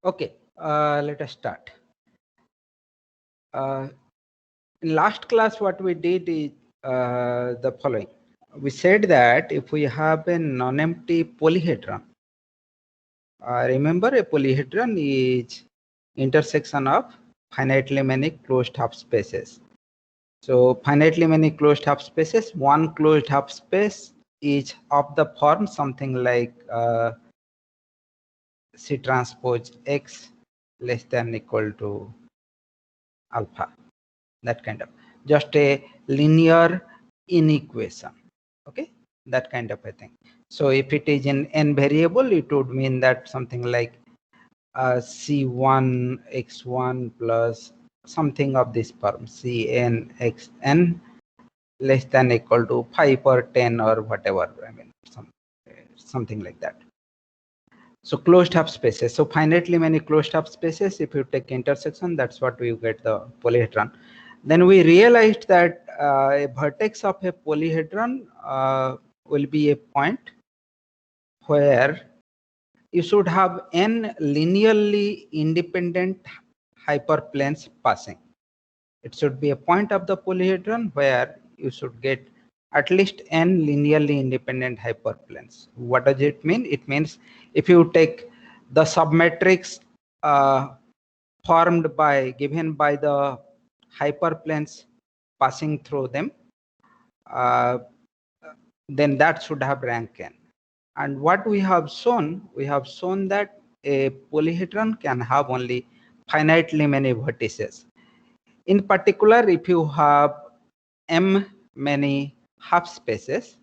Okay, let us start. In last class, what we did is the following. We said that if we have a non-empty polyhedron, remember a polyhedron is intersection of finitely many closed half spaces. So finitely many closed half spaces, one closed half space is of the form something like C transpose X less than equal to alpha, that kind of, just a linear inequation, okay, that kind of a thing. So if it is in n variable, it would mean that something like C1 x1 plus something of this form, Cn xn less than equal to 5 or 10 or whatever, I mean something like that. So closed half spaces, so finitely many closed half spaces, if you take intersection, that's what we get the polyhedron. Then we realized that a vertex of a polyhedron will be a point where you should have n linearly independent hyperplanes passing. It should be a point of the polyhedron where you should get at least n linearly independent hyperplanes. What does it mean? It means if you take the submatrix formed by, given by the hyperplanes passing through them, uh, then that should have rank n. And what we have shown that a polyhedron can have only finitely many vertices. In particular, if you have m many half spaces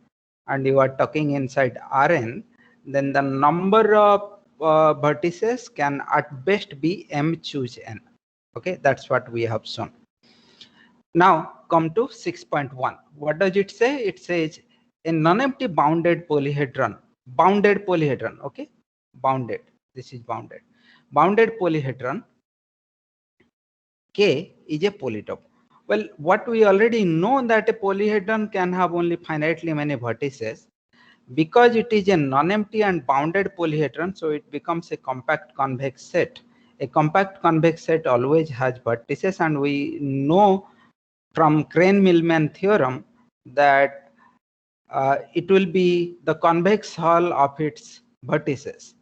and you are talking inside Rn, then the number of vertices can at best be m choose n. Okay, that's what we have shown. Now come to 6.1. What does it say? It says a non-empty bounded polyhedron. Bounded polyhedron. Okay, bounded. This is bounded. Bounded polyhedron K is a polytope. Well, what we already know that a polyhedron can have only finitely many vertices. Because it is a non-empty and bounded polyhedron, so it becomes a compact convex set. A compact convex set always has vertices, and we know from Crane-Millman theorem that it will be the convex hull of its vertices.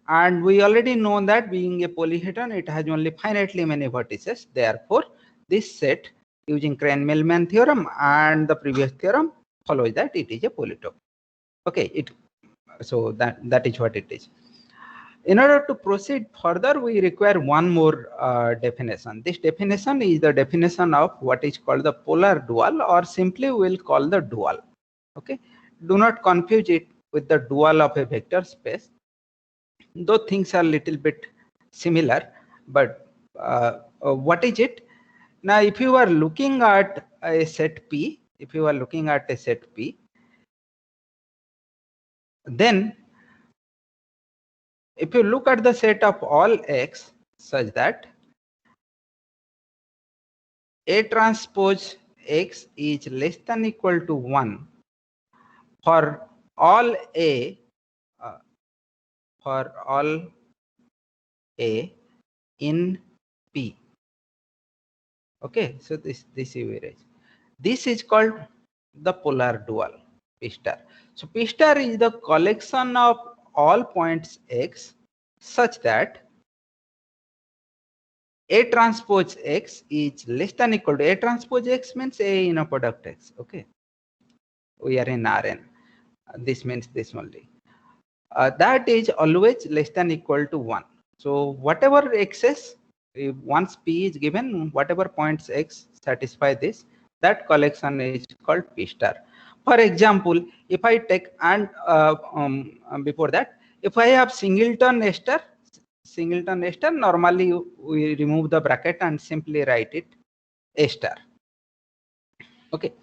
And we already know that being a polyhedron, it has only finitely many vertices. Therefore, this set using Crane-Millman theorem and the previous theorem follows that it is a polytope. Okay, so that is what it is. In order to proceed further, we require one more definition. This definition is the definition of what is called the polar dual, or simply we will call the dual. Okay, do not confuse it with the dual of a vector space, though things are little bit similar. But what is it? Now if you are looking at a set P, then if you look at the set of all X such that A transpose X is less than equal to 1 for all A, uh, in P. Okay, so this average. This is called the polar dual P star. So P star is the collection of all points X such that A transpose X is less than equal to, A transpose X means A inner product X. Okay, we are in Rn. This means this only. That is always less than equal to 1. So whatever X's, if once P is given, whatever points X satisfy this, that collection is called P star. For example, if I take, and before that, if I have singleton ester, normally we remove the bracket and simply write it A star. Okay.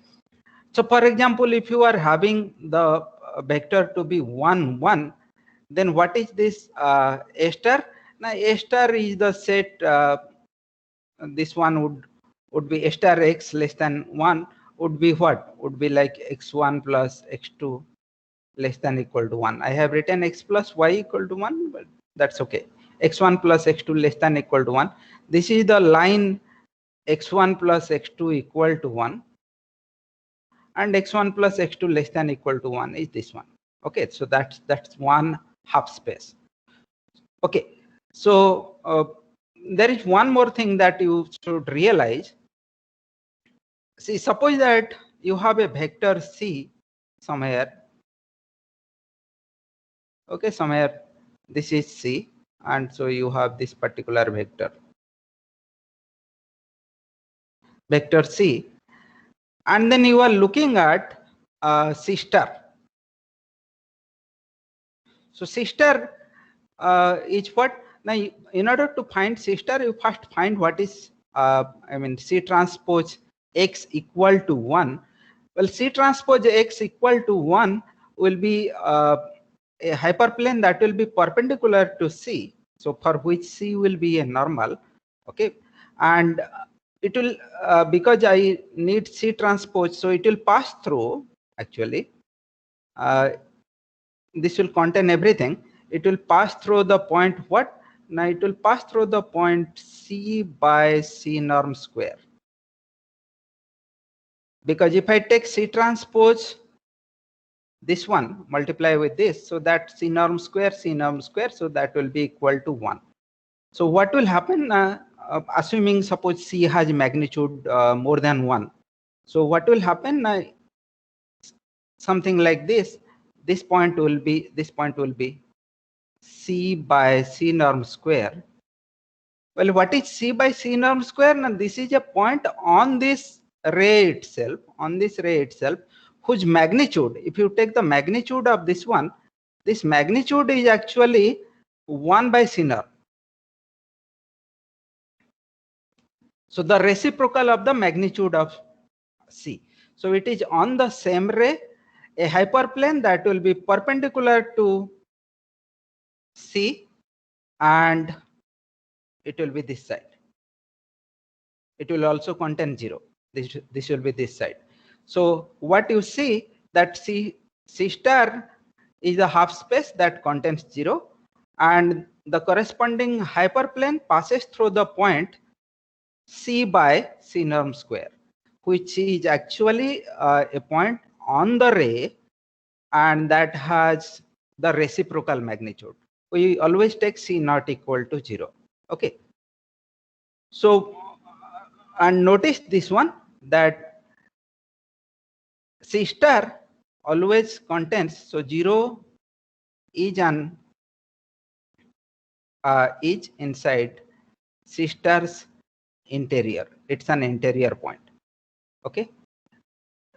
So for example, if you are having the vector to be 1, 1, then what is this A star? Now A star is the set, this one would be A star X less than 1 would be what? Would be like X1 plus X2 less than equal to 1. I have written X plus Y equal to 1, but that's okay. x1 plus x2 less than equal to 1. This is the line x1 plus x2 equal to 1, and x1 plus x2 less than equal to 1 is this one. Okay, so that's one half space. Okay, so there is one more thing that you should realize. See, suppose that you have a vector c somewhere. Okay, somewhere this is c, and so you have this particular vector c, and then you are looking at c star. So C star is what? Now, in order to find C star, you first find what is, C transpose X equal to 1. Well, C transpose X equal to 1 will be a hyperplane that will be perpendicular to C. So for which C will be a normal. Okay. And it will, because I need C transpose, so it will pass through, actually. This will contain everything. It will pass through the point what? Now it will pass through the point C by C norm square. Because if I take C transpose, this one multiply with this, so that C norm square, so that will be equal to 1. So what will happen, assuming suppose C has magnitude more than 1. So what will happen, something like this. This point will be C by C norm square. Well, what is C by C norm square? Now this is a point on this ray itself, whose magnitude, if you take the magnitude of this one, this magnitude is actually 1 by C norm. So the reciprocal of the magnitude of C. So it is on the same ray, a hyperplane that will be perpendicular to C, and it will be this side. It will also contain 0. This will be this side. So what you see, that C star is a half space that contains 0, and the corresponding hyperplane passes through the point C by C norm square, which is actually a point on the ray, and that has the reciprocal magnitude. We always take C not equal to 0. Okay. So, and notice this one, that C star always contains, so 0 is an is inside C star's interior. It's an interior point. Okay.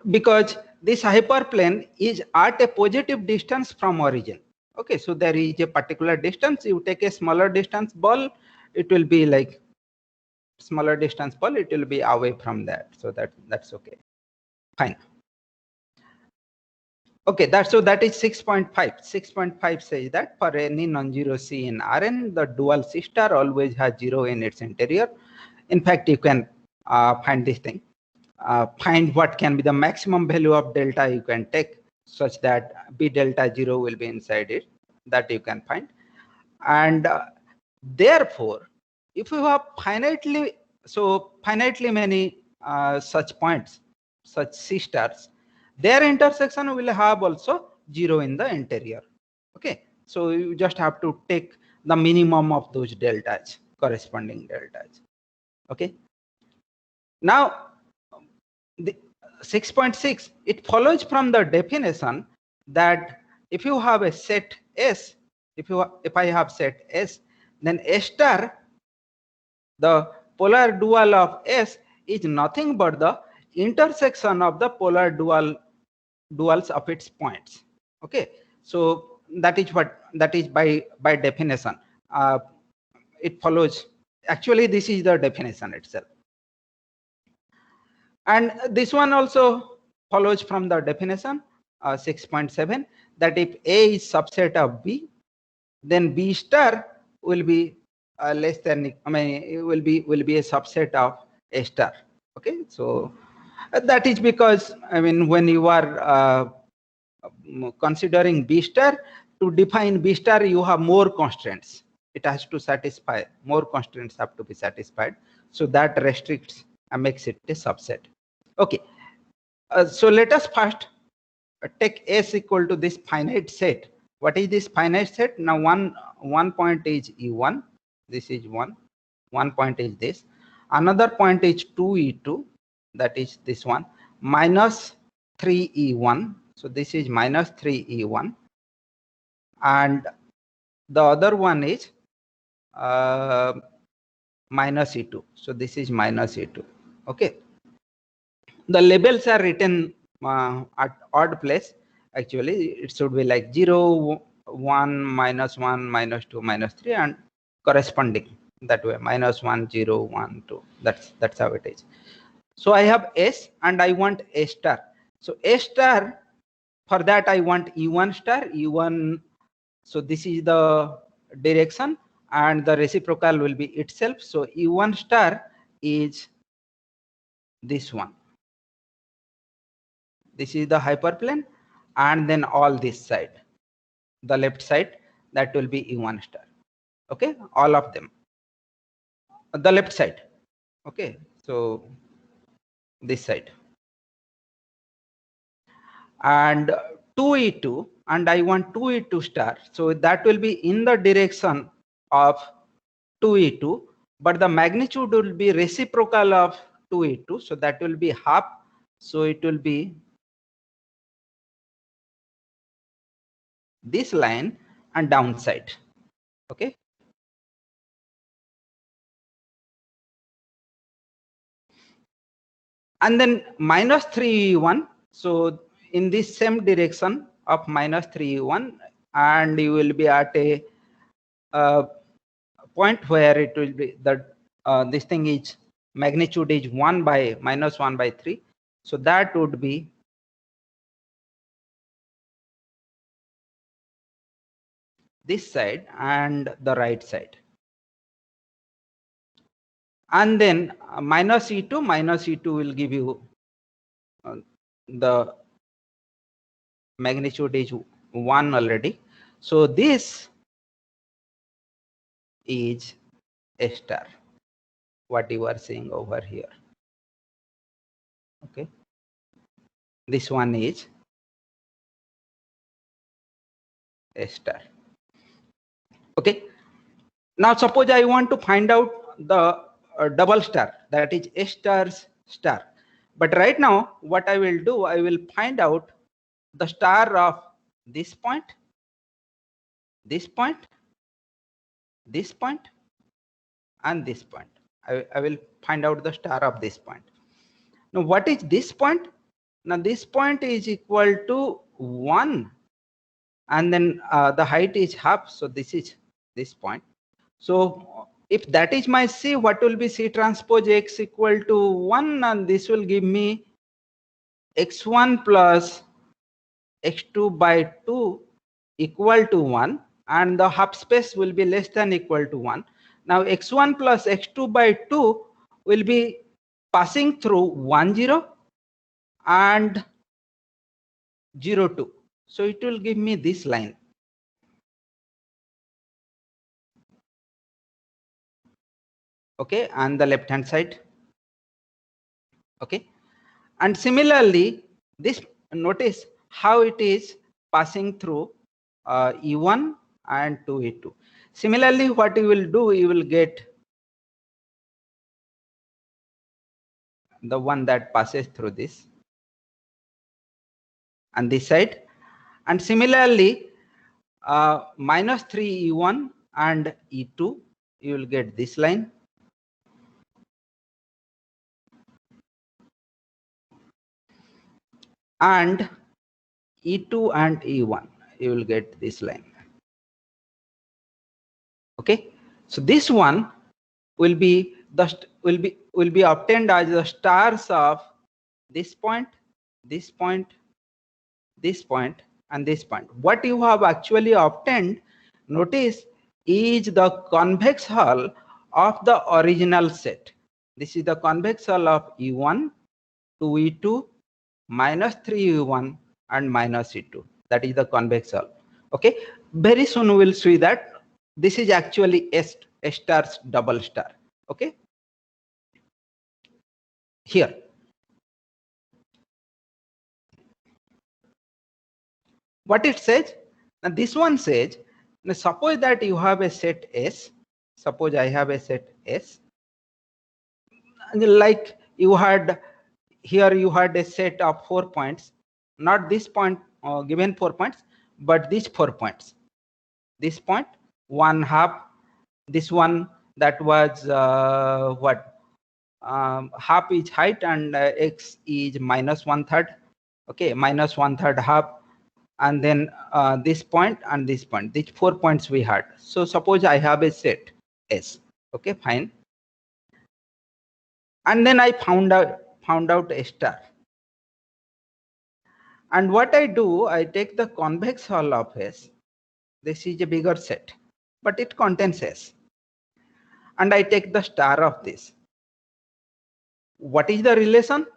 Because this hyperplane is at a positive distance from origin. Okay, so there is a particular distance. You take a smaller distance ball, it will be like smaller distance ball, it will be away from that. So that's okay. Fine. Okay, that is 6.5. 6.5 says that for any non-zero C in Rn, the dual C star always has 0 in its interior. In fact, you can find this thing. Find what can be the maximum value of delta you can take, such that B delta 0 will be inside it. That you can find. And therefore, if you have finitely many such points, such C stars, their intersection will have also 0 in the interior. Okay, so you just have to take the minimum of those deltas, corresponding deltas. Okay, now the 6.6, it follows from the definition that if you have a set S, if I have set S, then S star, the polar dual of S, is nothing but the intersection of the polar duals of its points. Okay, so that is by definition. It follows. Actually, this is the definition itself. And this one also follows from the definition 6.7, that if A is subset of B, then B star will be less than, it will be a subset of A star. Okay, so that is because when you are considering B star, to define B star you have more constraints. it has to satisfy, more constraints have to be satisfied. So that restricts and makes it a subset. Okay, so let us first take S equal to this finite set. What is this finite set? Now one point is E1, this is one point is this, another point is 2E2, that is this one, minus 3E1, so this is minus 3E1, and the other one is minus E2, so this is minus E2. Okay, the labels are written at odd place. Actually it should be like 0, 1, minus 1, minus 2, minus 3, and corresponding that way, minus 1, 0, 1, 2. That's how it is. So I have S and I want A star. So A star, for that I want E1 star, E1. So this is the direction and the reciprocal will be itself. So E1 star is this one. This is the hyperplane, and then all this side, the left side, that will be E1 star. Okay, all of them, the left side. Okay, so this side, and 2E2, and I want 2E2 star, so that will be in the direction of 2E2, but the magnitude will be reciprocal of 2E2, so that will be half, so it will be this line and downside. Okay, and then minus 3E1, so in this same direction of minus 3E1, and you will be at a point where it will be that this thing is magnitude is 1 by minus 1 by 3, so that would be this side and the right side. And then minus E2 will give you the magnitude is 1 already. So this is A star, what you are seeing over here. Okay, this one is A star. Okay, now suppose I want to find out the double star, that is A star's star. But right now what I will do, I will find out the star of this point, this point, this point, and this point. I will find out the star of this point. Now what is this point? Now this point is equal to 1, and then the height is half, so this is this point. So if that is my C, what will be C transpose X equal to 1, and this will give me X1 plus X2 by 2 equal to 1, and the half space will be less than equal to 1. Now X1 plus X2 by 2 will be passing through 1, 0 and 0, 2. So it will give me this line. Okay, and the left hand side. Okay, and similarly this, notice how it is passing through E1 and 2E2. Similarly what you will do, you will get the one that passes through this and this side, and similarly minus 3E1 and E2, you will get this line. And E2 and E1, you will get this line. Okay, so this one will be obtained as the stars of this point, this point, this point, and this point. What you have actually obtained, notice, is the convex hull of the original set. This is the convex hull of E1, 2E2, minus 3E1, and minus E2. That is the convex hull. Okay, very soon we will see that this is actually S stars double star. Okay, here what it says. Now this one says, now suppose that you have a set S. Suppose I have a set S, like you had here, you had a set of 4 points, not this point given 4 points, but these 4 points. This point, 1/2, this one that was what, half is height and x is minus 1/3. Okay, minus 1/3 half, and then this point and this point, these 4 points we had. So suppose I have a set S. Okay, fine. And then I found out a star. And what I do, I take the convex hull of S. This is a bigger set, but it contains S. And I take the star of this. What is the relation?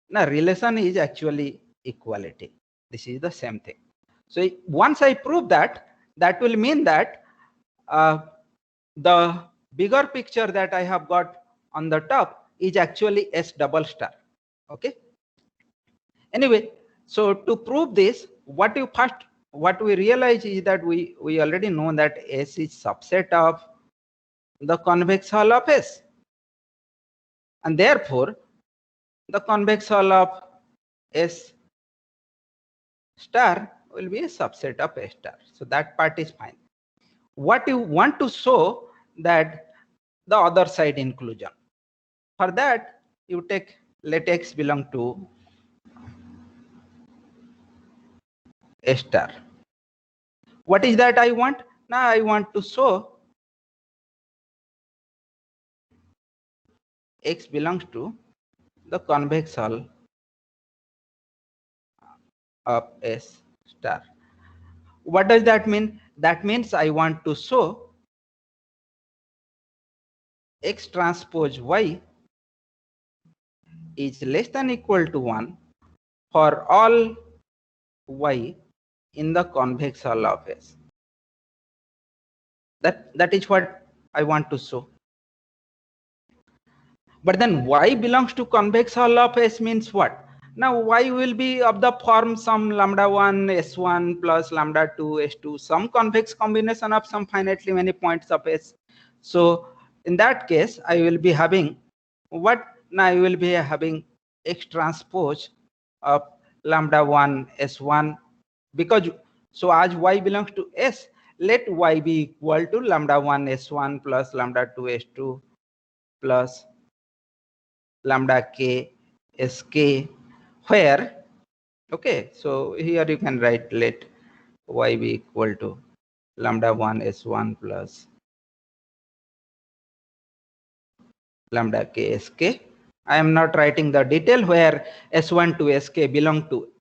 Now, relation is actually equality. This is the same thing. So once I prove that, that will mean that the bigger picture that I have got on the top is actually S double star. Okay. Anyway, so to prove this, what we realize is that we already know that S is subset of the convex hull of S, and therefore the convex hull of S star will be a subset of S star. So that part is fine. What you want to show, that the other side inclusion. For that, you take, let X belong to A star. What is that I want? Now I want to show X belongs to the convex hull of S star. What does that mean? That means I want to show X transpose Y is less than equal to 1 for all Y in the convex hull of S. That is what I want to show. But then Y belongs to convex hull of S means what? Now Y will be of the form some lambda 1 S1 plus lambda 2 S2, some convex combination of some finitely many points of S. So in that case, I will be having what? Now I will be having X transpose of lambda 1 S1, because so as Y belongs to S, let Y be equal to lambda 1 S1 plus lambda 2 S2 plus lambda k sk, where, okay, so here you can write let Y be equal to lambda 1 S1 plus lambda k sk. I am not writing the detail, where S1 to Sk belong to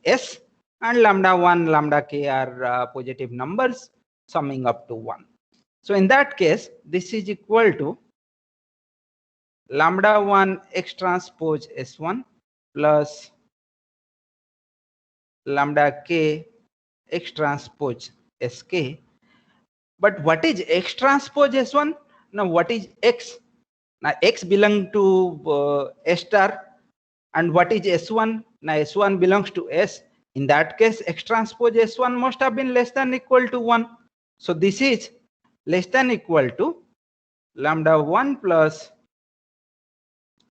S, and lambda 1, lambda k are positive numbers summing up to 1. So in that case, this is equal to lambda 1 X transpose S1 plus lambda k X transpose Sk. But what is X transpose S1? Now what is X? Now X belongs to S star, and what is S1? Now S1 belongs to S. In that case, X transpose S1 must have been less than equal to 1. So this is less than equal to lambda 1 plus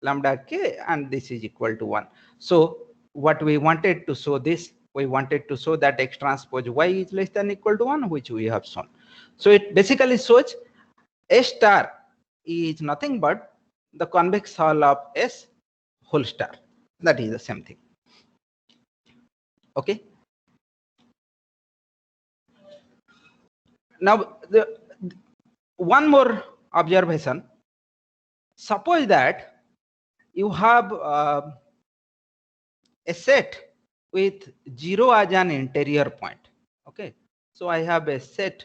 lambda k, and this is equal to 1. So what we wanted to show this, we wanted to show that X transpose Y is less than equal to 1, which we have shown. So it basically shows S star is nothing but the convex hull of S whole star. That is the same thing. Okay. Now one more observation. Suppose that you have a set with 0 as an interior point. Okay, so I have a set,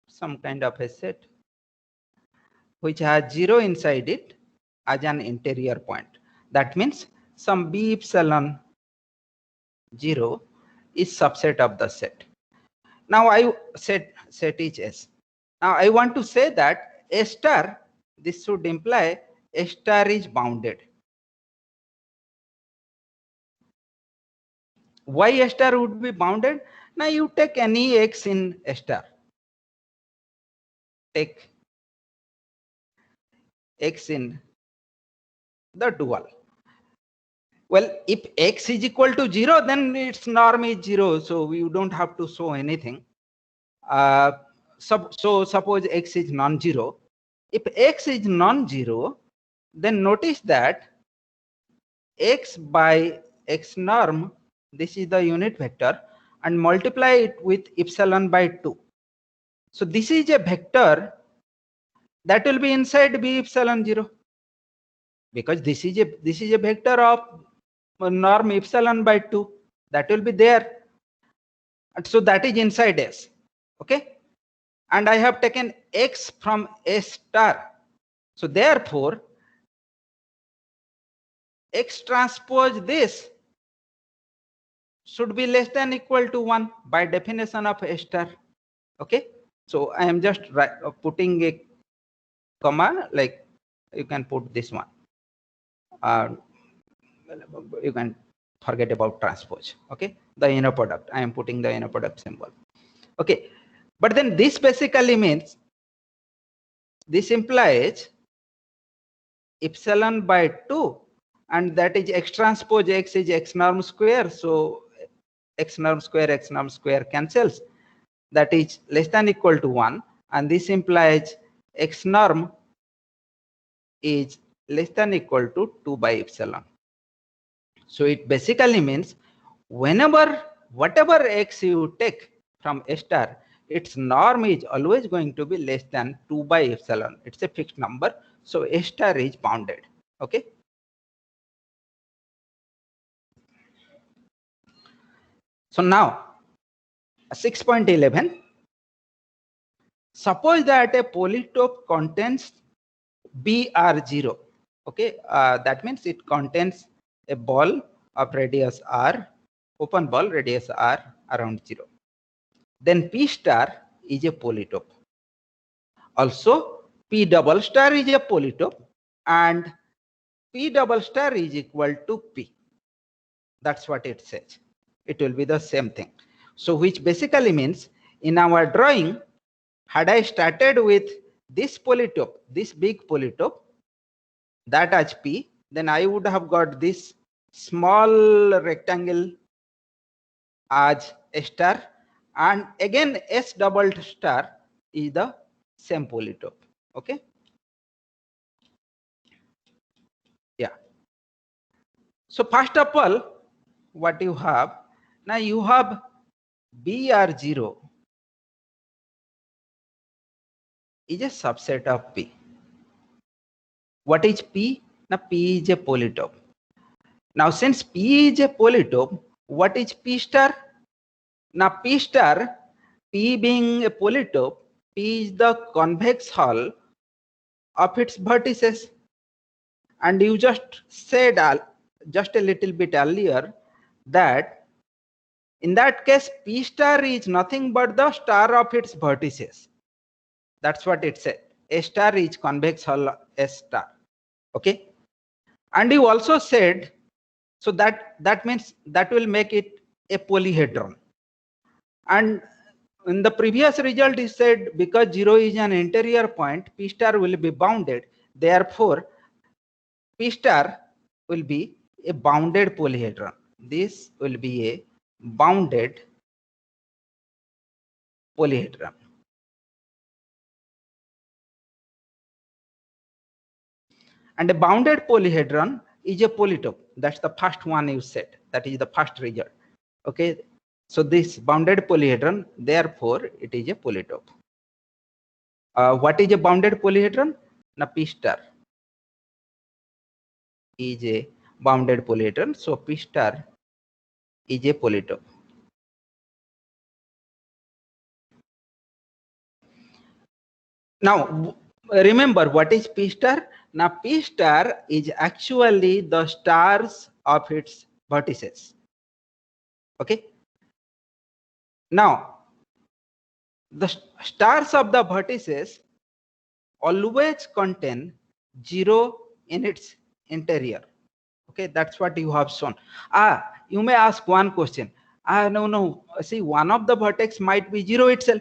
some kind of a set which has 0 inside it as an interior point. That means some b epsilon 0 is subset of the set. Now I set each S. Now I want to say that A star, this should imply A star is bounded. Why A star would be bounded? Now you take any X in A star. Take X in the dual. Well, if X is equal to 0, then its norm is 0. So you don't have to show anything. So suppose X is non-zero. If X is non-zero, then notice that X by X norm, this is the unit vector, and multiply it with epsilon by 2. So this is a vector that will be inside B epsilon 0, because this is a vector of norm epsilon by 2 that will be there. And so that is inside S. Okay, and I have taken X from A star. So therefore X transpose this should be less than equal to 1 by definition of A star. Okay, so I am just putting a comma, like you can put this one. You can forget about transpose. Okay, the inner product, I am putting the inner product symbol. Okay, but then this basically means, this implies epsilon by 2, and that is X transpose X is X norm square. So X norm square cancels. That is less than equal to 1, and this implies X norm is less than equal to 2 by epsilon. So it basically means whatever X you take from A star, its norm is always going to be less than 2 by epsilon. It's a fixed number. So A star is bounded. Okay. So now 6.11. Suppose that a polytope contains BR0. Okay, that means it contains a ball of radius R, open ball radius R around 0. Then P star is a polytope. Also, P double star is a polytope, and P double star is equal to P. That's what it says. It will be the same thing. So which basically means, in our drawing, had I started with this polytope, this big polytope, that as P, then I would have got this small rectangle as a star, and again S double star is the same polytope. Okay. Yeah. So first of all, what you have now, you have BR0 is a subset of P. What is P? Now P is a polytope. Now since P is a polytope, what is P star? Now P star, P being a polytope, P is the convex hull of its vertices. And you just said just a little bit earlier that in that case P star is nothing but the star of its vertices. That's what it said. A star is convex hull S star. Okay. And you also said, so that means that will make it a polyhedron. And in the previous result, he said because 0 is an interior point, P star will be bounded. Therefore, P star will be a bounded polyhedron. This will be a bounded polyhedron. And a bounded polyhedron is a polytope. That's the first one you said. That is the first result. Okay. So this bounded polyhedron, therefore it is a polytope. What is a bounded polyhedron? Now P star is a bounded polyhedron. So P star is a polytope. Now remember, what is P star? Now P star is actually the stars of its vertices. Okay. Now the stars of the vertices always contain 0 in its interior. Okay, that's what you have shown. You may ask one question. No, see, one of the vertex might be 0 itself.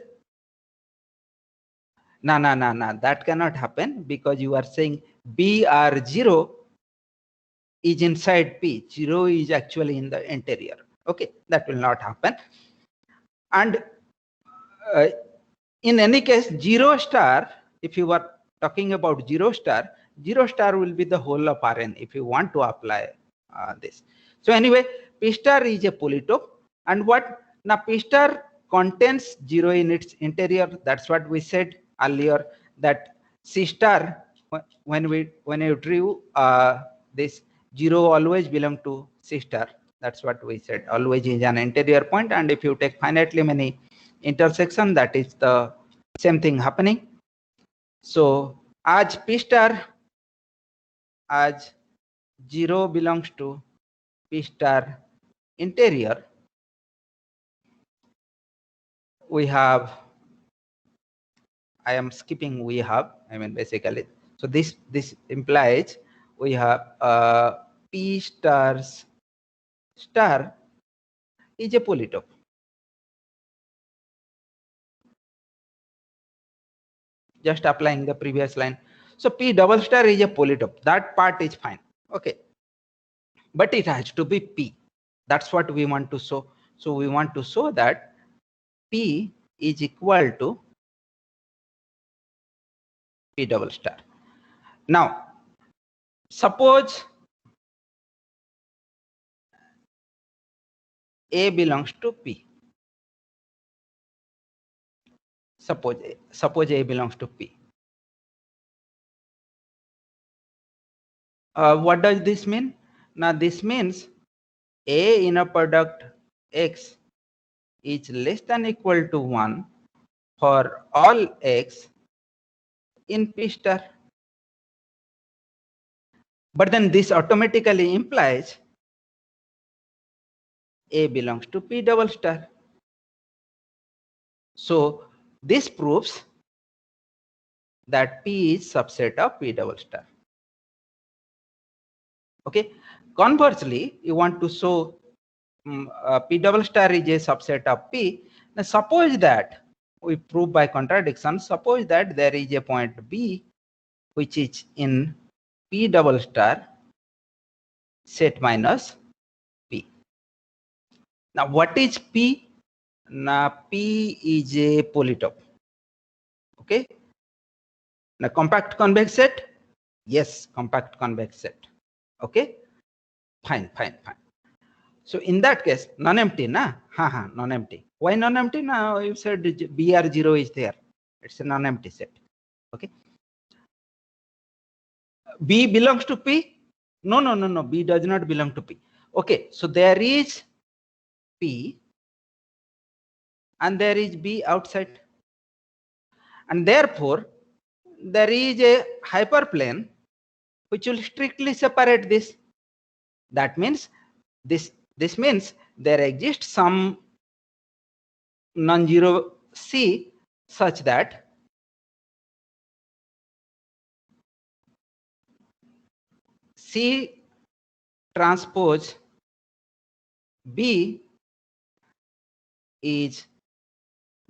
No, that cannot happen, because you are saying B or 0 is inside P. 0 is actually in the interior. Okay, that will not happen. And in any case, 0 star, if you are talking about 0 star will be the whole of Rn if you want to apply this. So anyway, P star is a polytope, and what now P star contains 0 in its interior. That's what we said earlier, that C star, when you drew this 0 always belong to C star. That's what we said, always is an interior point, and if you take finitely many intersection, that is the same thing happening. So as P star, as 0 belongs to P star interior, we have, I am skipping we have, I mean basically, so this implies we have P stars star is a polytope. Just applying the previous line. So P double star is a polytope. That part is fine. Okay. But it has to be P. That's what we want to show. So we want to show that P is equal to P double star. Now, suppose A belongs to P. Suppose A belongs to P. What does this mean? Now this means A inner product X is less than equal to 1 for all X in P star. But then this automatically implies A belongs to P double star. So this proves that P is subset of P double star. Okay. Conversely, you want to show P double star is a subset of P. Now suppose that we prove by contradiction, suppose that there is a point B which is in P double star set minus P. Now what is P? Now P is a polytope. Okay. Now compact convex set? Yes, compact convex set. Okay. Fine. So in that case, non-empty, na? Non-empty. Why non-empty? Now you said BR0 is there. It's a non-empty set. Okay. B belongs to P? No. B does not belong to P. Okay. So there is P and there is B outside. And therefore, there is a hyperplane which will strictly separate this. That means this means there exists some non-zero C such that C transpose B is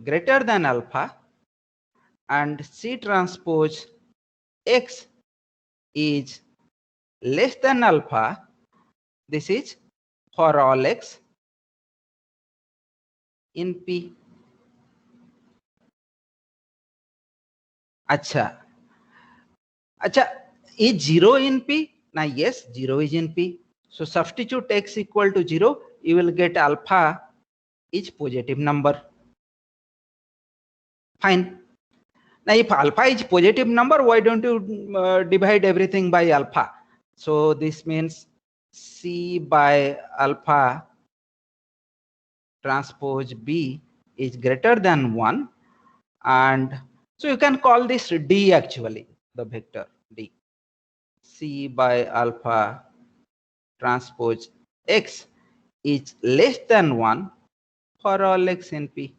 greater than alpha and C transpose X is less than alpha. This is for all X in P. Acha, is 0 in P? Now yes, 0 is in P. So substitute X equal to 0, you will get alpha is positive number. Fine. Now if alpha is positive number, why don't you divide everything by alpha? So this means C by alpha transpose B is greater than 1, and so you can call this D actually, the vector D. C by alpha transpose X is less than 1 for all X in P.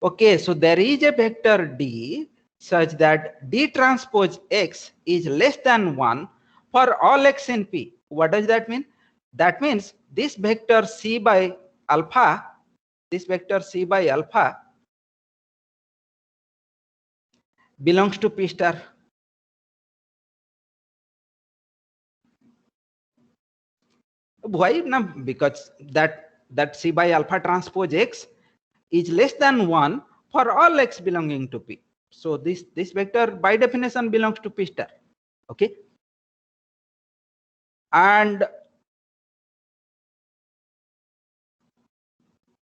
Okay, so there is a vector D such that D transpose X is less than 1 for all X in P. What does that mean? That means this vector C by alpha, belongs to P star. Why? No, because that C by alpha transpose X is less than 1 for all X belonging to P. So this vector by definition belongs to P star. Okay. And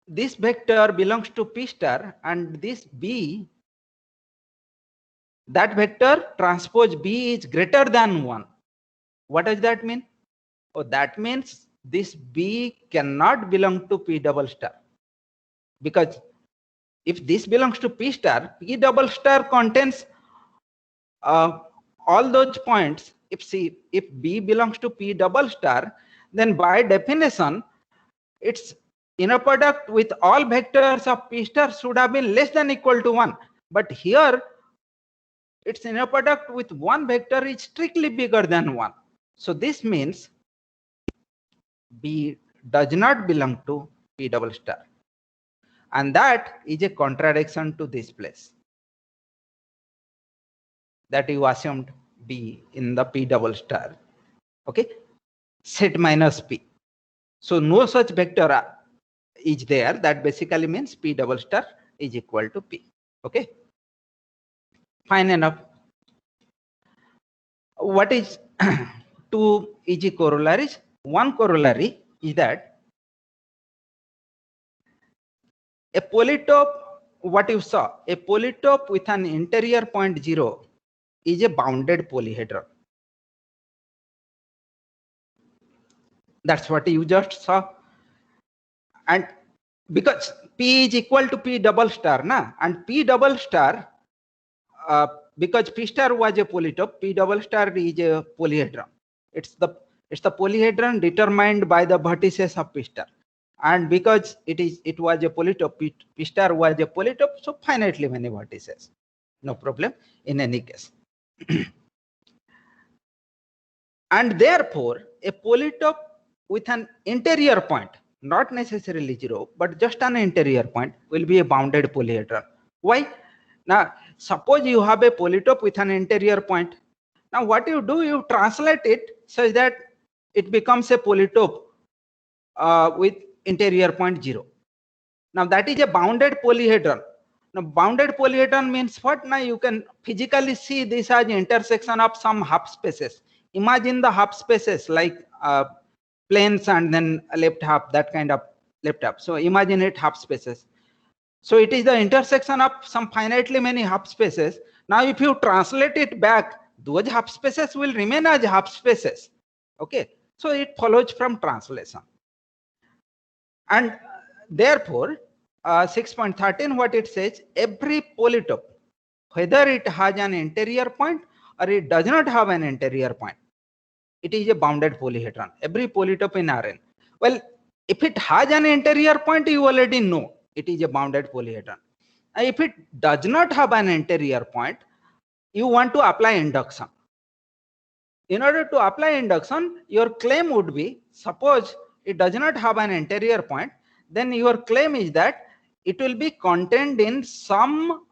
this vector belongs to P star, and this B, that vector transpose B is greater than 1. What does that mean? Oh, that means this B cannot belong to P double star, because if this belongs to P star, P double star contains all those points. If B belongs to P double star, then by definition its inner product with all vectors of P star should have been less than equal to 1. But here its inner product with one vector is strictly bigger than 1. So this means B does not belong to P double star. And that is a contradiction to this place, that you assumed B in the P double star. Okay, set minus P. So no such vector is there. That basically means P double star is equal to P. Okay, fine enough. What is two easy corollaries? One corollary is that a polytope, what you saw, a polytope with an interior point 0 is a bounded polyhedron. That's what you just saw. And because P is equal to P double star, na? And P double star, because P star was a polytope, P double star is a polyhedron. It's the polyhedron determined by the vertices of P star. And because it was a polytope, P star was a polytope, so finitely many vertices. No problem in any case. And therefore, a polytope with an interior point, not necessarily 0, but just an interior point, will be a bounded polyhedron. Why? Now, suppose you have a polytope with an interior point. Now, what you do, you translate it such that it becomes a polytope with interior point 0. Now, that is a bounded polyhedron. Now, bounded polyhedron means what? Now, you can physically see this as intersection of some half spaces. Imagine the half spaces like planes and then a left half, that kind of left half. So imagine it half spaces. So it is the intersection of some finitely many half spaces. Now, if you translate it back, those half spaces will remain as half spaces. Okay. So it follows from translation. And therefore, 6.13, what it says, every polytope, whether it has an interior point or it does not have an interior point, it is a bounded polyhedron. Every polytope in Rn. Well, if it has an interior point, you already know it is a bounded polyhedron. And if it does not have an interior point, you want to apply induction. In order to apply induction, your claim would be, suppose it does not have an interior point, then your claim is that it will be contained in some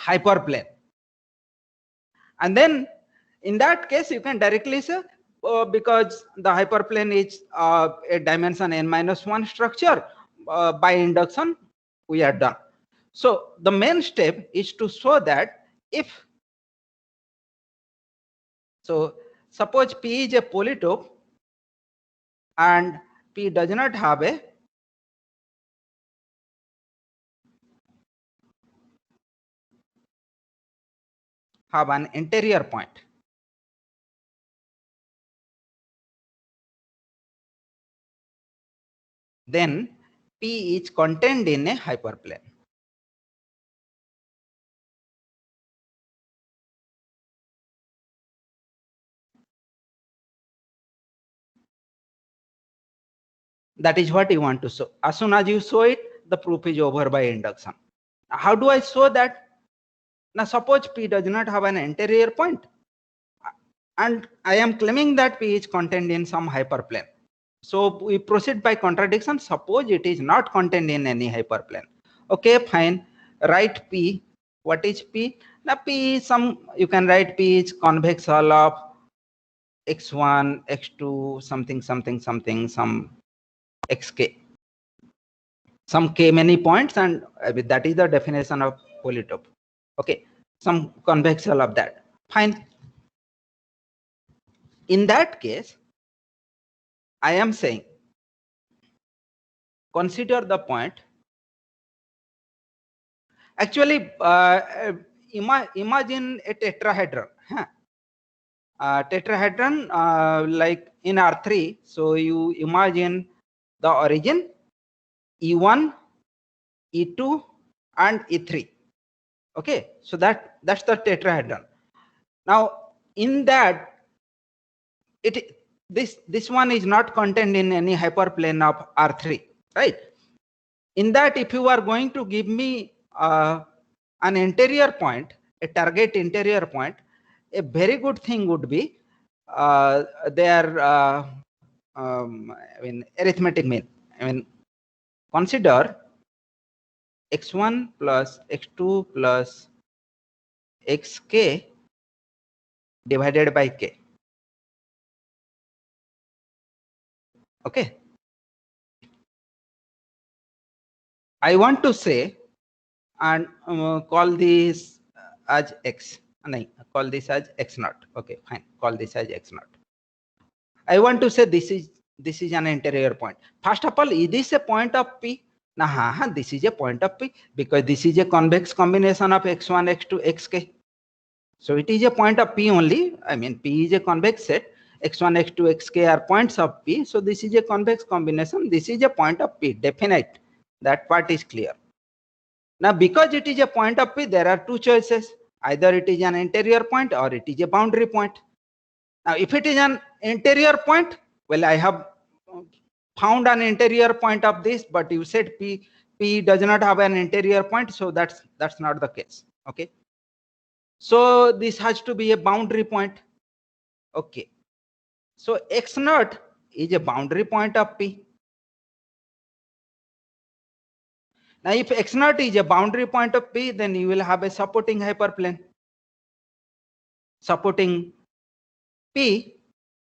hyperplane. And then in that case, you can directly say, because the hyperplane is a dimension n-1 structure, by induction, we are done. So the main step is to show that if, so suppose P is a polytope and P does not have an interior point. Then P is contained in a hyperplane. That is what you want to show. As soon as you show it, the proof is over by induction. How do I show that? Now suppose P does not have an interior point, and I am claiming that P is contained in some hyperplane. So we proceed by contradiction. Suppose it is not contained in any hyperplane. Okay, fine. Write P. What is P? Now P is some, you can write P is convex hull of x1, x2, something, something, something, some xk. Some k many points, and that is the definition of polytope. Okay, some convex hull of that. Fine. In that case, I am saying, consider the point. Actually, imagine a tetrahedron. Huh? Tetrahedron like in R3. So you imagine the origin E1, E2, and E3. Okay, so that's the tetrahedron. Now in that, this one is not contained in any hyperplane of R3, right? In that, if you are going to give me an interior point, a target interior point, a very good thing would be their I mean arithmetic mean. I mean, consider x1 plus x2 plus xk divided by k. Okay, I want to say, and call this as x. No, call this as x naught. Okay, fine. Call this as x naught. I want to say this is an interior point. First of all, is this a point of P? Nah, this is a point of P because this is a convex combination of x1, x2, xk. So it is a point of P only. I mean, P is a convex set. x1, x2, xk are points of P. So this is a convex combination. This is a point of P. Definite. That part is clear. Now, because it is a point of P, there are two choices. Either it is an interior point or it is a boundary point. Now, if it is an interior point, well, I have found an interior point of this, but you said P does not have an interior point, so that's not the case. Okay. So this has to be a boundary point. Okay. So x naught is a boundary point of P. Now, if x naught is a boundary point of P, then you will have a supporting hyperplane supporting P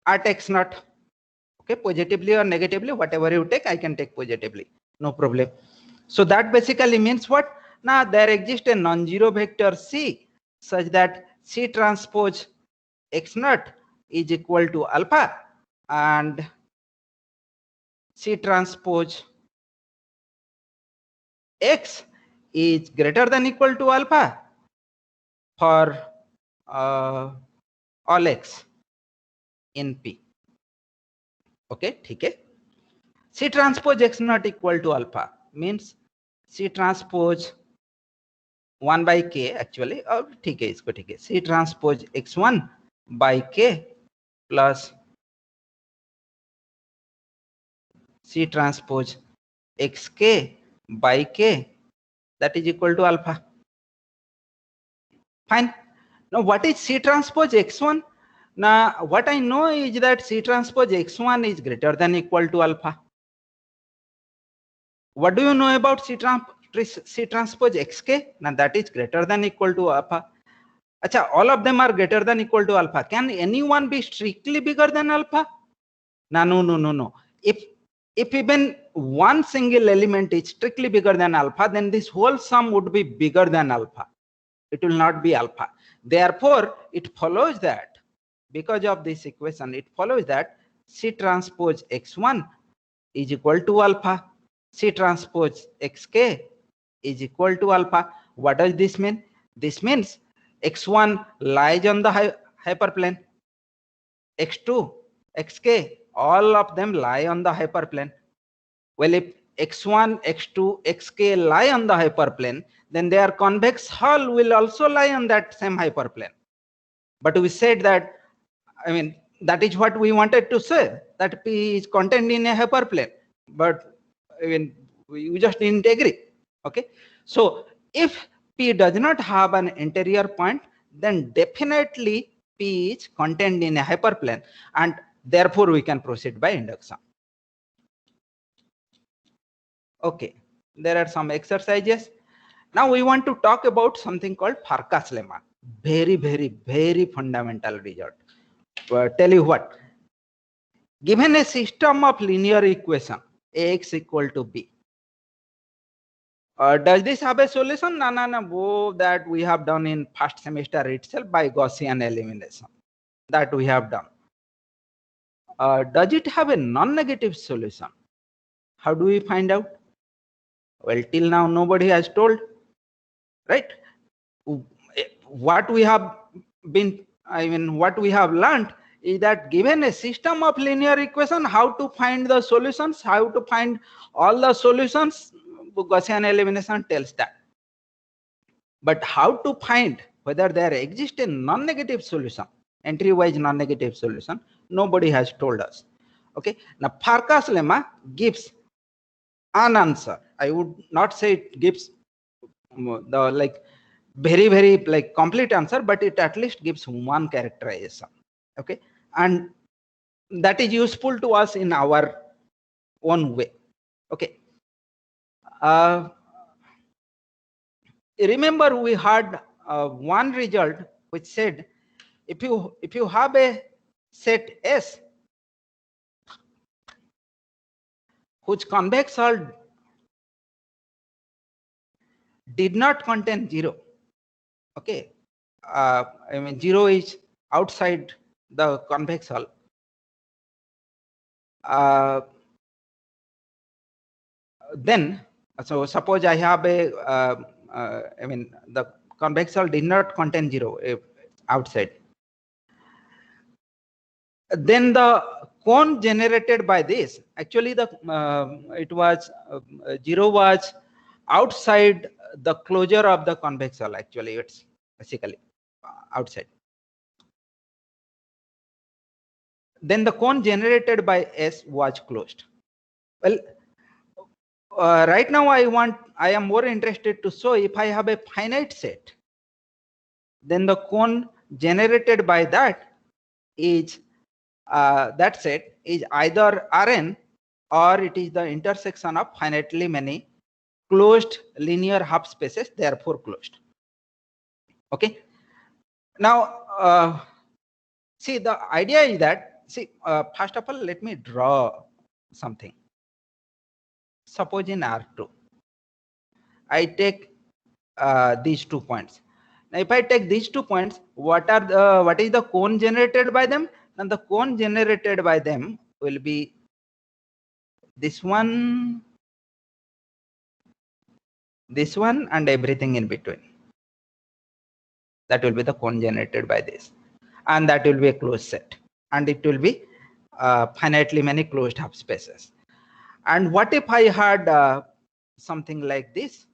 at x naught. Okay, positively or negatively, whatever you take, I can take positively, no problem. So that basically means what? Now there exists a non-zero vector C such that C transpose x naught is equal to alpha and C transpose x is greater than equal to alpha for all x in P. Okay, okay. C transpose x not equal to alpha means C transpose 1 by k actually, ठीक है इसको ठीक है, C transpose x1 by k plus C transpose xk by k, that is equal to alpha. Fine. Now what is C transpose x1? Now what I know is that C transpose x1 is greater than equal to alpha. What do you know about C transpose xk? Now that is greater than equal to alpha. Acha, all of them are greater than equal to alpha. Can anyone be strictly bigger than alpha? No. If even one single element is strictly bigger than alpha, then this whole sum would be bigger than alpha. It will not be alpha. Therefore, it follows that because of this equation, it follows that C transpose x1 is equal to alpha. C transpose xk is equal to alpha. What does this mean? This means x1 lies on the hyperplane, x2, xk, all of them lie on the hyperplane. Well, if x1, x2, xk lie on the hyperplane, then their convex hull will also lie on that same hyperplane. But we said that, I mean, that is what we wanted to say, that P is contained in a hyperplane. But I mean, we just didn't agree. Okay. So If P does not have an interior point, then definitely P is contained in a hyperplane, and therefore we can proceed by induction. Okay, there are some exercises. Now we want to talk about something called Farkas lemma. Very fundamental result. Tell you what, given a system of linear equation Ax equal to B, does this have a solution? No. That we have done in first semester itself by Gaussian elimination. That we have done. Does it have a non-negative solution? How do we find out? Well, till now nobody has told, right? What we have what we have learned is that given a system of linear equation, how to find the solutions, how to find all the solutions, Gaussian elimination tells that. But how to find whether there exists a non-negative solution, entry-wise non-negative solution, nobody has told us. Okay, now Farkas lemma gives an answer. I would not say it gives the very complete answer, but it at least gives one characterization. Okay, and that is useful to us in our own way. Okay, remember we had one result which said if you have a set S whose convex hull did not contain 0. Okay, 0 is outside the convex hull. Then, so suppose I have a the convex hull did not contain 0 outside. Then the cone generated by this, actually the it was 0 was outside the closure of the convex hull. Actually, it's basically outside. Then the cone generated by S was closed. Well, right now I am more interested to show if I have a finite set, then the cone generated by that is that set is either Rn or it is the intersection of finitely many closed linear half spaces, therefore closed. Okay, now see, the idea is that, see, first of all let me draw something. Suppose in R2 I take these 2 points. Now if I take these 2 points, what is the cone generated by them? And the cone generated by them will be this one, and everything in between. That will be the cone generated by this, and that will be a closed set, and it will be finitely many closed half spaces. And what if I had something like this?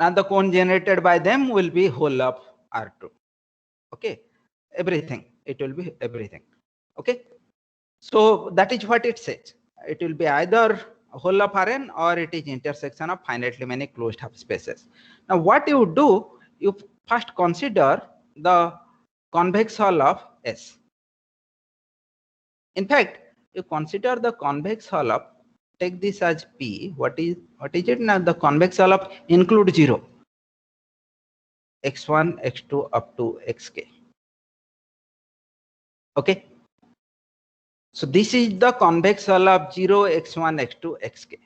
Now the cone generated by them will be whole of R2. Okay, everything, it will be everything. Okay, so that is what it says. It will be either whole of Rn or it is intersection of finitely many closed half spaces. Now what you do, you first consider the convex hull of S. In fact, you consider the convex hull of, take this as P. What is it now? The convex hull of include 0, x1, x2 up to xk. Okay, so this is the convex hull of 0, x1, x2, xk.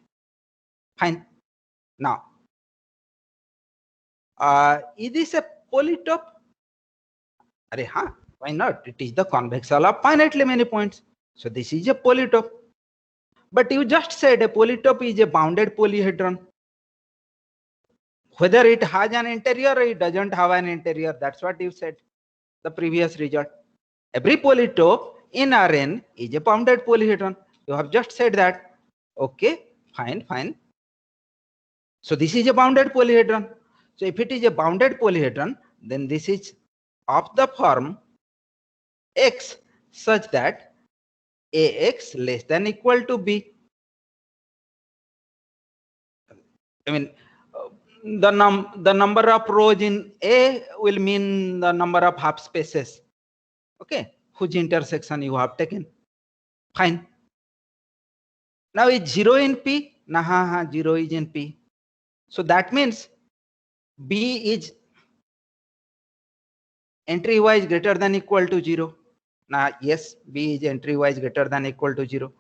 Fine. Now, is this a polytope? Why not? It is the convex hull of finitely many points. So this is a polytope. But you just said a polytope is a bounded polyhedron. Whether it has an interior or it doesn't have an interior, that's what you said, the previous result. Every polytope in Rn is a bounded polyhedron. You have just said that. Okay, fine. So this is a bounded polyhedron. So if it is a bounded polyhedron, then this is of the form X such that AX less than equal to B. I mean, the number of rows in A will mean the number of half spaces, okay, whose intersection you have taken. Fine. Now is 0 in P? Nah, 0 is in P. So that means B is entry wise greater than equal to 0. Now yes, B is entry wise greater than equal to 0.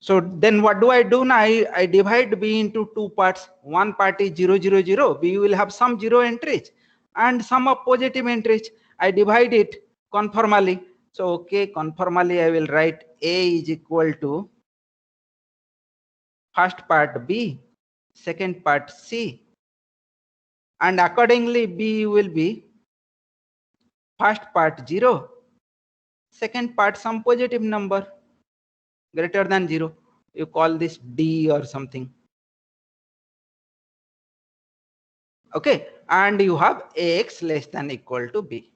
So then what do I do now? I divide B into two parts. One part is 0, 0, 0. B will have some 0 entries and some of positive entries. I divide it conformally. So okay, conformally I will write A is equal to first part B, second part C, and accordingly B will be first part 0, second part some positive number greater than 0. You call this D or something. Okay, and you have AX less than equal to B.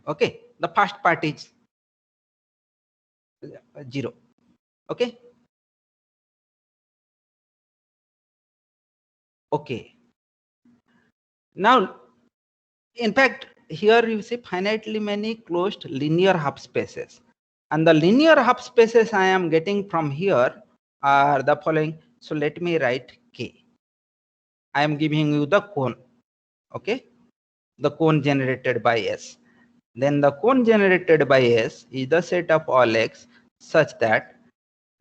Okay, the first part is 0. Okay. Okay. Now, in fact, here you see finitely many closed linear half spaces. And the linear half spaces I am getting from here are the following. So let me write K. I am giving you the cone. Okay. The cone generated by S. Then the cone generated by S is the set of all X such that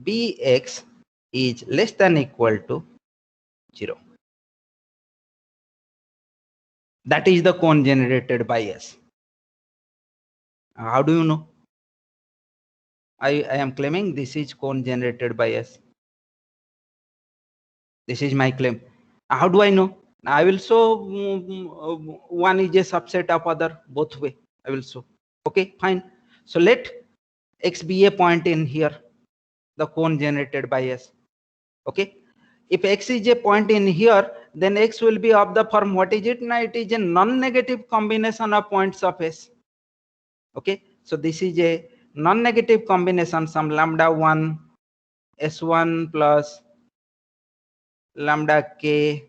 Bx is less than equal to 0. That is the cone generated by S. How do you know? I am claiming this is cone generated by S. This is my claim. How do I know? I will show one is a subset of other both way. I will show. Okay, fine. So let X be a point in here, the cone generated by S. Okay. If X is a point in here, then X will be of the form, what is it? Now it is a non-negative combination of points of S. Okay. So this is a non-negative combination, some lambda 1 S1 plus lambda K.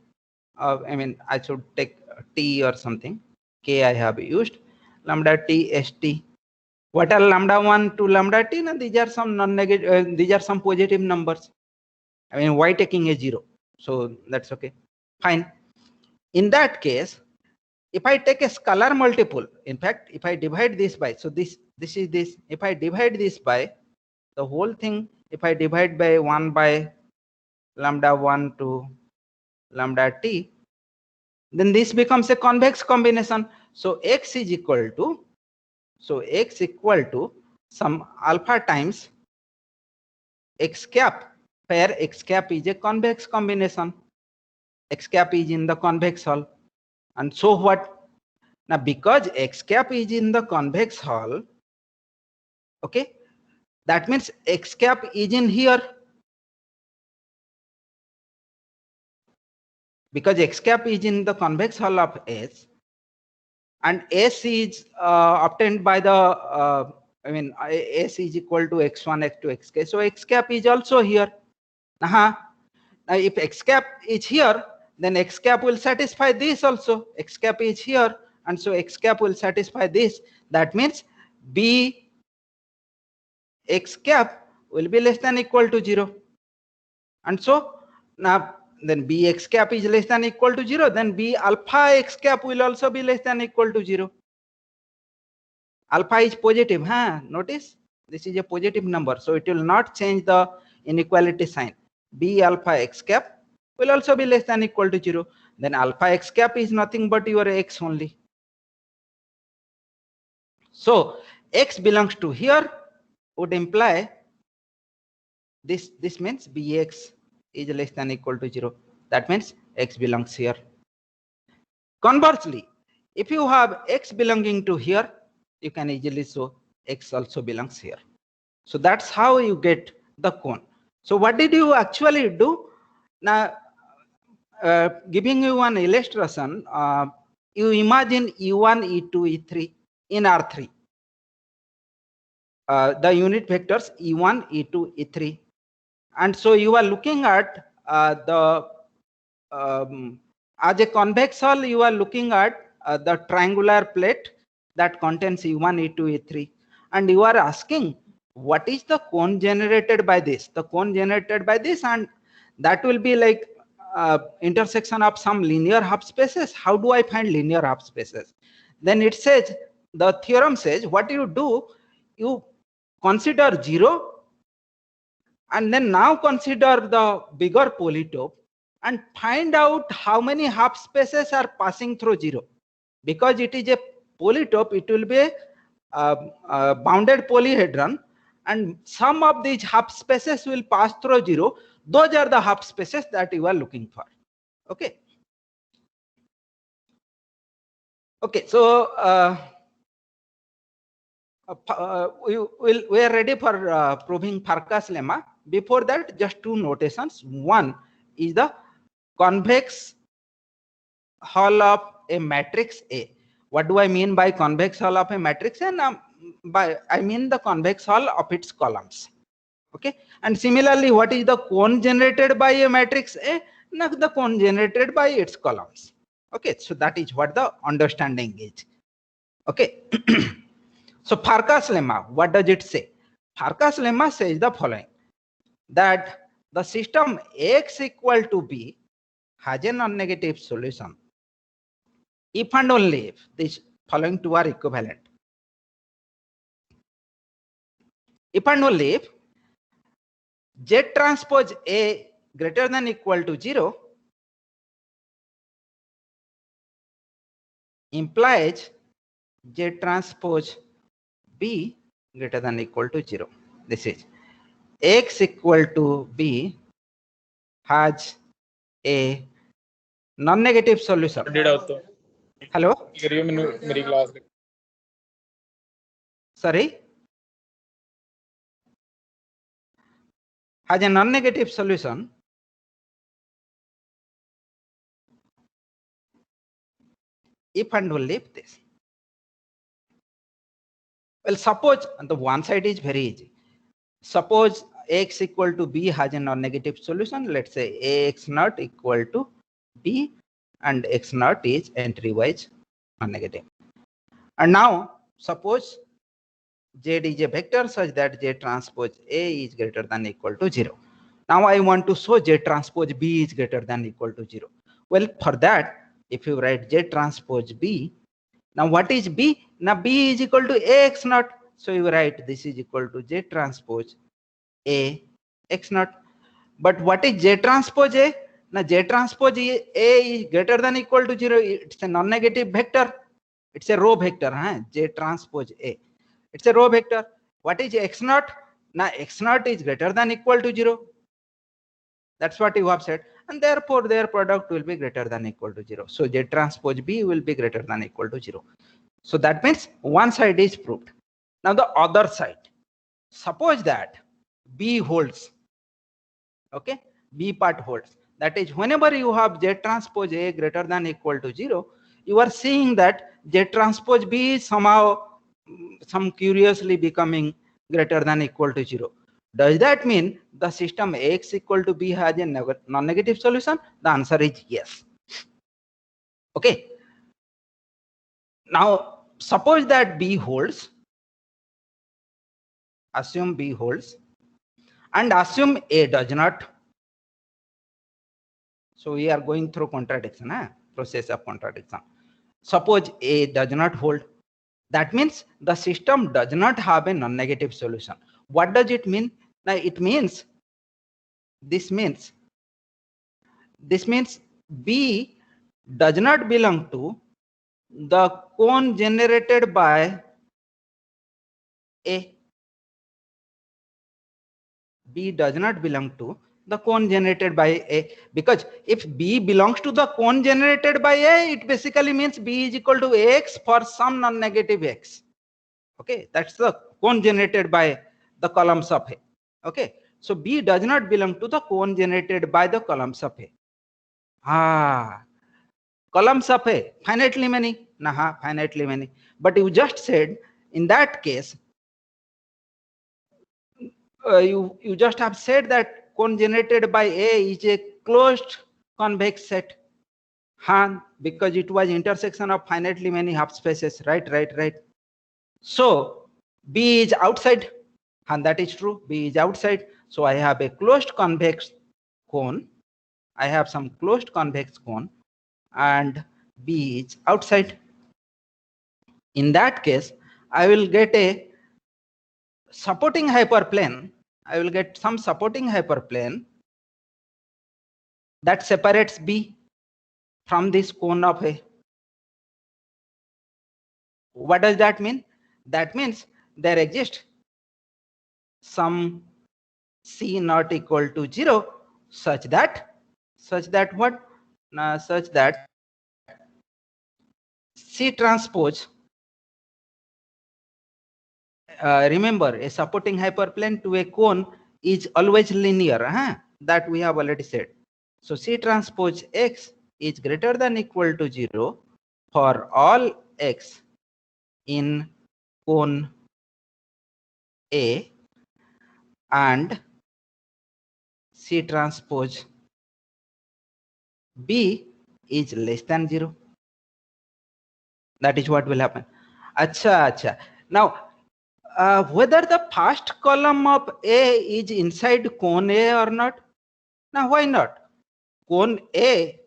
I mean, I should take T or something. K I have used. Lambda T ST. What are lambda 1 to lambda T? Now these are some non-negative, these are some positive numbers. I mean, why taking a 0? So that's okay. Fine. In that case, if I take a scalar multiple, in fact, if I divide this by, so this is this, if I divide this by the whole thing, if I divide by 1 by lambda 1 to lambda T, then this becomes a convex combination. So X is equal to, so X equal to some alpha times X cap, where X cap is a convex combination. X cap is in the convex hull. And so what? Now because X cap is in the convex hull, okay, that means X cap is in here. Because X cap is in the convex hull of S, and S is obtained by the, I mean, S is equal to X1, X2, Xk. So X cap is also here. Now if X cap is here, then X cap will satisfy this also. X cap is here, and so X cap will satisfy this. That means B X cap will be less than equal to 0. And so now then B X cap is less than equal to 0, then B alpha X cap will also be less than equal to 0. Alpha is positive, huh? Notice this is a positive number, so it will not change the inequality sign. B alpha X cap will also be less than equal to 0. Then alpha X cap is nothing but your X only. So X belongs to here would imply this means Bx is less than equal to 0. That means X belongs here. Conversely, if you have X belonging to here, you can easily show X also belongs here. So that's how you get the cone. So what did you actually do? Now, giving you one illustration, you imagine E1, E2, E3 in R3. the unit vectors E1, E2, E3. And so you are looking at as a convex hull, you are looking at the triangular plate that contains E1, E2, E3. And you are asking, what is the cone generated by this? The cone generated by this, and that will be like intersection of some linear half spaces. How do I find linear half spaces? Then it says, the theorem says, what you do, you consider 0, and then now consider the bigger polytope and find out how many half spaces are passing through 0. Because it is a polytope, it will be a bounded polyhedron, and some of these half spaces will pass through 0. Those are the half spaces that you are looking for. Okay. Okay, so we are ready for proving Farkas lemma. Before that, just two notations. One is the convex hull of a matrix A. What do I mean by convex hull of a matrix A? I mean the convex hull of its columns. Okay, and similarly, what is the cone generated by a matrix A? Now, the cone generated by its columns. Okay, so that is what the understanding is. Okay. So Farkas lemma, what does it say? Farkas lemma says the following, that the system X equal to B has a non-negative solution if and only if these following two are equivalent. If and only if Z transpose A greater than equal to 0 implies Z transpose B greater than equal to 0. This is X equal to B has a non-negative solution. Hello? Sorry? Has a non-negative solution if and only if this. Well, suppose on the one side is very easy. Suppose X equal to B has a non-negative solution. Let's say X naught equal to B and X naught is entry-wise non-negative. And now suppose Z is a vector such that Z transpose A is greater than equal to 0. Now I want to show Z transpose B is greater than equal to 0. Well, for that, if you write Z transpose B, now what is B? Now B is equal to X naught. So you write this is equal to Z transpose A X naught. But what is Z transpose A? Now Z transpose A is greater than equal to 0. It's a non-negative vector. It's a row vector. Z transpose A. It's a row vector. What is X naught? Now X naught is greater than equal to 0. That's what you have said. And therefore their product will be greater than equal to 0. So Z transpose B will be greater than equal to 0. So that means one side is proved. Now the other side. Suppose that B holds. Okay, B part holds. That is, whenever you have Z transpose A greater than equal to 0, you are seeing that Z transpose B is somehow some curiously becoming greater than equal to 0. Does that mean the system X equal to B has a non-negative solution? The answer is yes. Okay. Now suppose that B holds. Assume B holds and assume A does not. So we are going through contradiction, process of contradiction. Suppose A does not hold. That means the system does not have a non-negative solution. What does it mean? Now it means, this means B does not belong to the cone generated by A. B does not belong to the cone generated by A, because if B belongs to the cone generated by A, it basically means B is equal to X for some non-negative X. Okay, that's the cone generated by the columns of A. Okay, so B does not belong to the cone generated by the columns of A. Columns of A, finitely many? Naha, finitely many. But you just said in that case, you just have said that cone generated by A is a closed convex set. Because it was intersection of finitely many half spaces, right. So B is outside, and that is true. B is outside. So I have a closed convex cone. I have some closed convex cone, and B is outside. In that case, I will get a supporting hyperplane. I will get some supporting hyperplane that separates B from this cone of A. What does that mean? That means there exists some C not equal to 0 such that what? Such that C transpose, remember, a supporting hyperplane to a cone is always linear, that we have already said. So C transpose X is greater than equal to 0 for all X in cone A, and C transpose B is less than 0. That is what will happen. Acha. Now, whether the first column of A is inside cone A or not? Now, why not? Cone A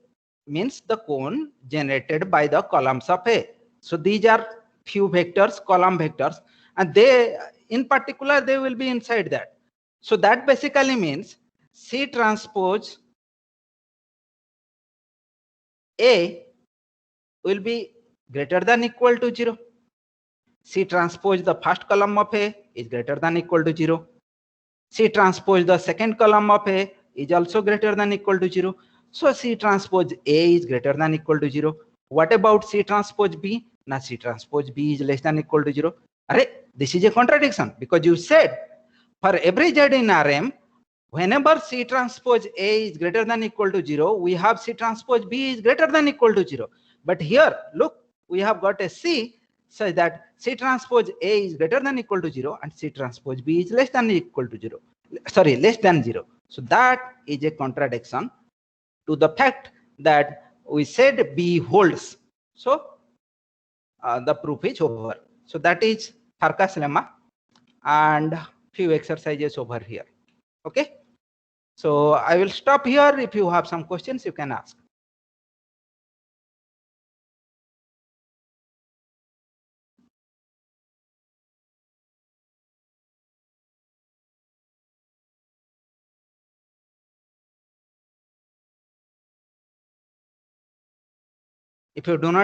means the cone generated by the columns of A. So these are few vectors, column vectors, and they, in particular, they will be inside that. So that basically means C transpose A will be greater than equal to 0. C transpose the first column of A is greater than equal to 0. C transpose the second column of A is also greater than equal to 0. So C transpose A is greater than equal to 0. What about C transpose B? Now C transpose B is less than equal to 0. This is a contradiction, because you said for every Z in Rm, whenever C transpose A is greater than equal to 0, we have C transpose B is greater than equal to 0. But here, look, we have got a C such that C transpose A is greater than equal to 0 and C transpose B is less than equal to 0. Sorry, less than 0. So that is a contradiction to the fact that we said B holds. So the proof is over. So that is Farkas lemma, and few exercises over here. Okay. So I will stop here. If you have some questions, you can ask. If you do not